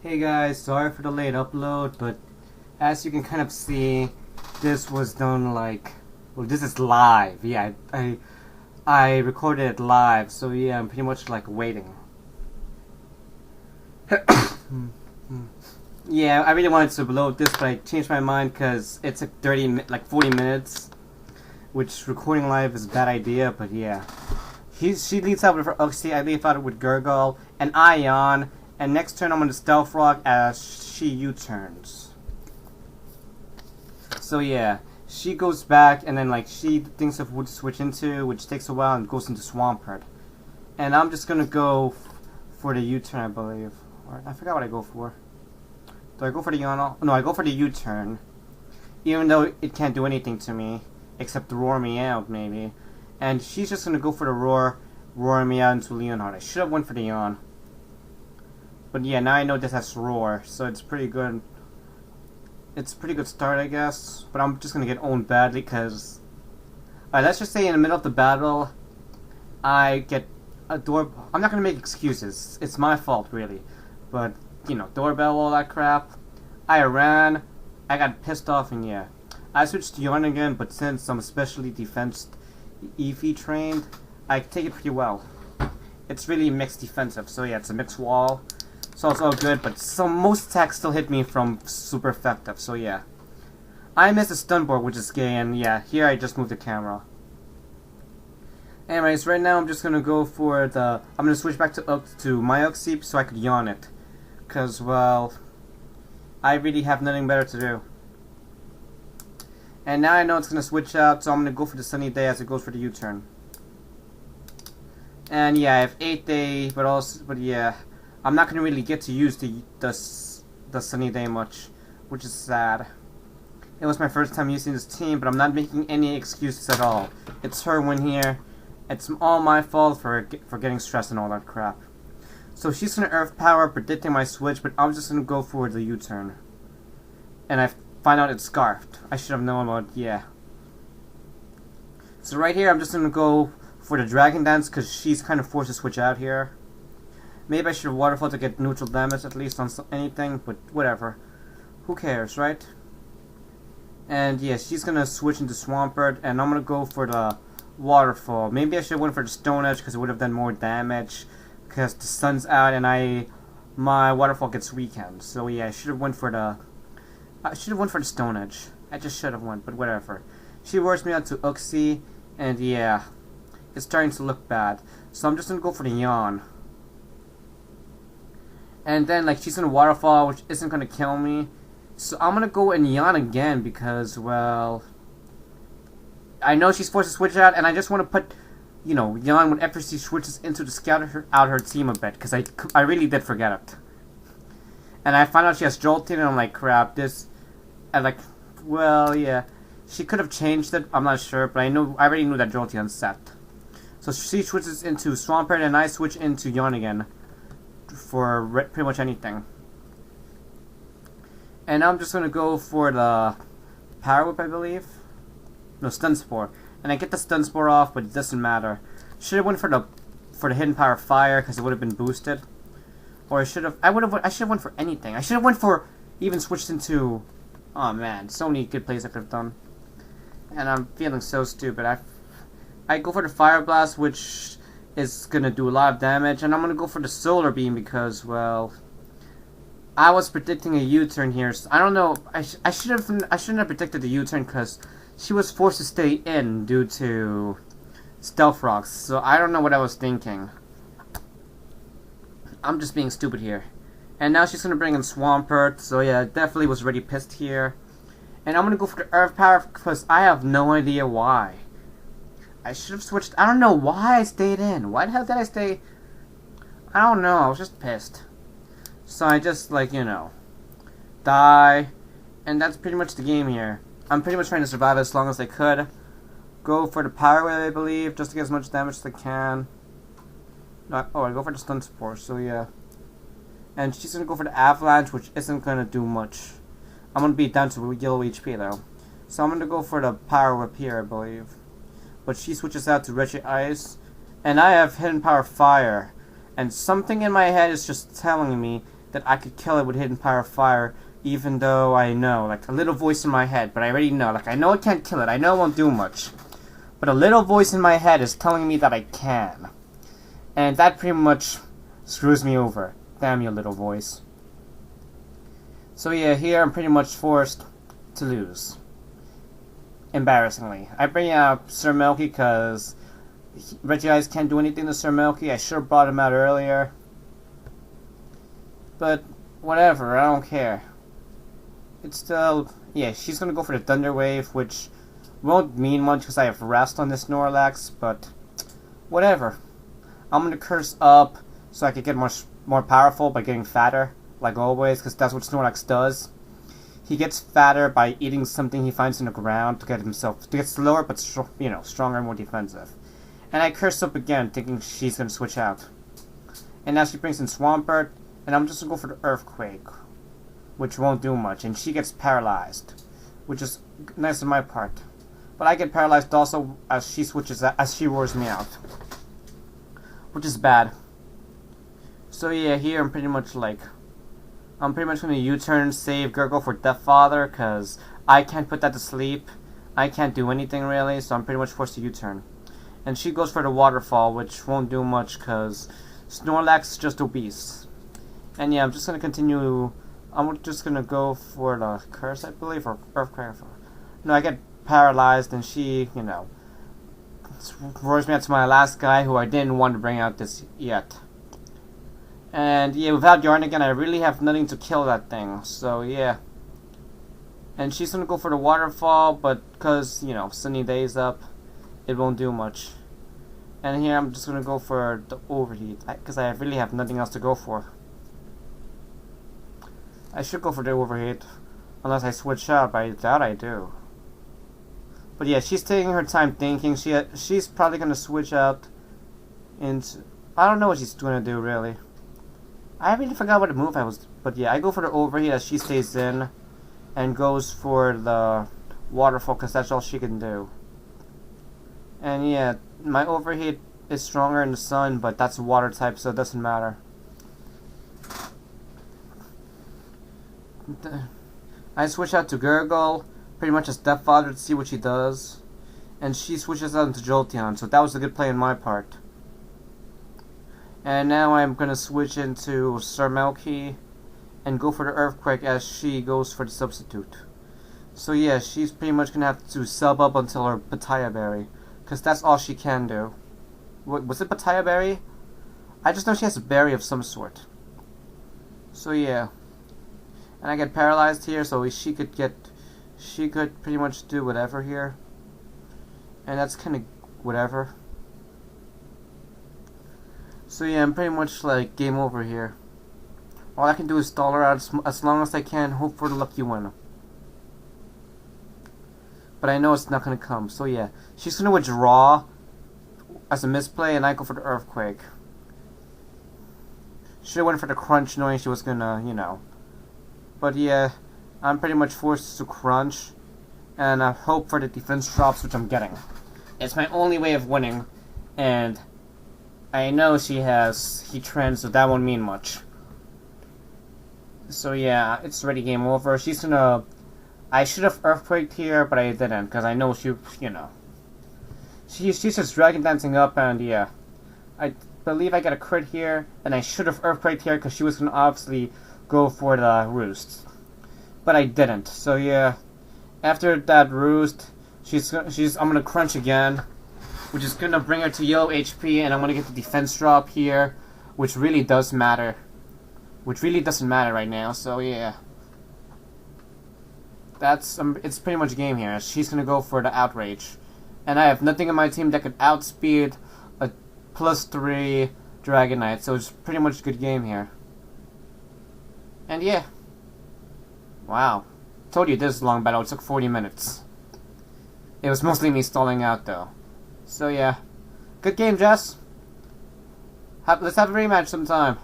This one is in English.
Hey guys, sorry for the late upload, but as you can kind of see, this was done well, this is live. Yeah, I recorded it live, so yeah, I'm pretty much like waiting. Yeah, I really wanted to upload this, but I changed my mind because it's like 40 minutes, which recording live is a bad idea. But yeah, she leads out with her Uxie, I leave out with Gurgle and Ion. And next turn I'm going to Stealth Rock as she U-turns. So yeah, she goes back and then she thinks of what to switch into, which takes a while and goes into Swampert. And I'm just going to go for the U-turn, I believe. Or, I forgot what I go for. Do I go for the yawn? No, I go for the U-turn. Even though it can't do anything to me, except roar me out maybe. And she's just going to go for the roar me out into Leonhard. I should have went for the yawn. But yeah, now I know this has roar, so it's pretty good. It's a pretty good start, I guess. But I'm just gonna get owned badly, because... Alright, let's just say in the middle of the battle, I get a doorbell. I'm not gonna make excuses. It's my fault, really. But, you know, doorbell, all that crap. I ran, I got pissed off, and yeah. I switched to Yarn again, but since I'm especially defense EV trained, I take it pretty well. It's really mixed defensive, so yeah, it's a mixed wall. So it's all good, but most attacks still hit me from super effective, so yeah. I missed a stun board, which is gay, and yeah, here I just moved the camera. Anyways, right now I'm just gonna go for I'm gonna switch back to my Uxie so I could yawn it. Cause, well, I really have nothing better to do. And now I know it's gonna switch out, so I'm gonna go for the Sunny Day as it goes for the U-turn. And yeah, I have 8 Day, but yeah. I'm not gonna really get to use the Sunny Day much, which is sad. It was my first time using this team, but I'm not making any excuses at all. It's her win here. It's all my fault for getting stressed and all that crap. So she's gonna Earth Power, predicting my switch, but I'm just gonna go for the U-turn. And I find out it's Scarfed. I should have known about yeah. So right here, I'm just gonna go for the Dragon Dance because she's kind of forced to switch out here. Maybe I should have Waterfall to get neutral damage at least on anything, but whatever. Who cares, right? And yeah, she's gonna switch into Swampert, and I'm gonna go for the Waterfall. Maybe I should have went for the Stone Edge because it would have done more damage. Because the sun's out and my Waterfall gets weakened. So yeah, I should have went for the Stone Edge. I just should have went, but whatever. She roars me out to Uxie, and yeah, it's starting to look bad. So I'm just gonna go for the Yawn. And then, she's gonna Waterfall, which isn't gonna kill me. So I'm gonna go and yawn again because, well... I know she's forced to switch out, and I just want to put, you know, yawn whenever she switches into to scout out her team a bit. Because I really did forget it. And I find out she has Jolting, and I'm like, crap, this... well, yeah. She could have changed it, I'm not sure, but I already knew that Jolteon's set. So she switches into Swampert, and I switch into yawn again. For pretty much anything. And I'm just gonna go for the Power Whip, I believe. No, Stun Spore. And I get the Stun Spore off, but it doesn't matter. Should have went for the Hidden Power Fire because it would have been boosted. Or I should have went for anything. I should have went for even switched into. Oh man, so many good plays I could have done. And I'm feeling so stupid. I go for the Fire Blast, which is gonna do a lot of damage, and I'm gonna go for the Solar Beam because, well, I was predicting a U-turn here. So I don't know. I shouldn't have predicted the U-turn because she was forced to stay in due to Stealth Rocks. So I don't know what I was thinking. I'm just being stupid here. And now she's gonna bring in Swampert. So yeah, definitely was already pissed here. And I'm gonna go for the Earth Power because I have no idea why. I should have switched. I don't know why I stayed in. Why the hell did I stay? I don't know. I was just pissed. So I just, you know, die. And that's pretty much the game here. I'm pretty much trying to survive as long as I could. Go for the Power Wave, I believe, just to get as much damage as I can. I go for the Stun Spore, so yeah. And she's going to go for the Avalanche, which isn't going to do much. I'm going to be down to yellow HP, though. So I'm going to go for the Power Whip here, I believe. But she switches out to Reggie Ice, and I have Hidden Power Fire, and something in my head is just telling me that I could kill it with Hidden Power of Fire, even though I know, like, a little voice in my head, but I already know, like, I know I can't kill it, I know it won't do much, but a little voice in my head is telling me that I can, and that pretty much screws me over. Damn you, little voice. So yeah, here I'm pretty much forced to lose. Embarrassingly. I bring out Sir Milky because Regice can't do anything to Sir Milky. I should have brought him out earlier. But whatever, I don't care. It's still... yeah, she's gonna go for the Thunder Wave, which won't mean much because I have Rest on this Snorlax, but whatever. I'm gonna curse up so I can get more powerful by getting fatter, like always, because that's what Snorlax does. He gets fatter by eating something he finds in the ground to get slower, but stronger and more defensive. And I curse up again, thinking she's gonna switch out. And now she brings in Swampert, and I'm just gonna go for the Earthquake, which won't do much. And she gets paralyzed, which is nice on my part. But I get paralyzed also as she roars me out, which is bad. So yeah, here I'm pretty much gonna U-turn, save Gurgle for Death Father, because I can't put that to sleep. I can't do anything really, so I'm pretty much forced to U-turn. And she goes for the Waterfall, which won't do much because Snorlax is just obese. And yeah, I'm just gonna continue. I'm just gonna go for the Curse, I believe, or Earthquake. No, I get paralyzed, and she, roars me out to my last guy, who I didn't want to bring out this yet. And yeah, without Yarn again, I really have nothing to kill that thing. So yeah. And she's gonna go for the Waterfall, but because, Sunny Day's up, it won't do much. And here I'm just gonna go for the Overheat, because I really have nothing else to go for. I should go for the Overheat, unless I switch out, but I doubt I do. But yeah, she's taking her time thinking. She's probably gonna switch out into... I don't know what she's gonna do, really. I really forgot what move I was... But yeah, I go for the Overheat as she stays in, and goes for the Waterfall, because that's all she can do. And yeah, my Overheat is stronger in the sun, but that's a water type, so it doesn't matter. I switch out to Gurgle, pretty much as Death Father, to see what she does. And she switches out into Jolteon, so that was a good play on my part. And now I'm going to switch into Sir Milky and go for the Earthquake as she goes for the Substitute. So yeah, she's pretty much going to have to sub up until her Pataya Berry, because that's all she can do. Was it Pataya Berry? I just know she has a berry of some sort. So yeah. And I get paralyzed here, so she could pretty much do whatever here. And that's kind of whatever. So yeah, I'm pretty much like game over here. All I can do is stall her out as long as I can, hope for the lucky winner. But I know it's not going to come, so yeah. She's going to withdraw as a misplay, and I go for the Earthquake. Should have went for the Crunch, knowing she was going to, But yeah, I'm pretty much forced to Crunch, and I hope for the defense drops, which I'm getting. It's my only way of winning, and I know she has Heatran, so that won't mean much. So yeah, it's already game over. She's gonna... I should have Earthquaked here, but I didn't, because I know she, She's just Dragon Dancing up, and yeah. I believe I got a crit here, and I should have Earthquaked here, because she was gonna obviously go for the Roost. But I didn't, so yeah. After that Roost, I'm gonna Crunch again, which is gonna bring her to yellow HP, and I'm gonna get the defense drop here, which really does matter. Which really doesn't matter right now, so yeah. It's pretty much a game here. She's gonna go for the Outrage. And I have nothing in my team that could outspeed a +3 Dragonite, so it's pretty much a good game here. And yeah. Wow. Told you this long battle, it took 40 minutes. It was mostly me stalling out though. So yeah. Good game, Jess. Let's have a rematch sometime.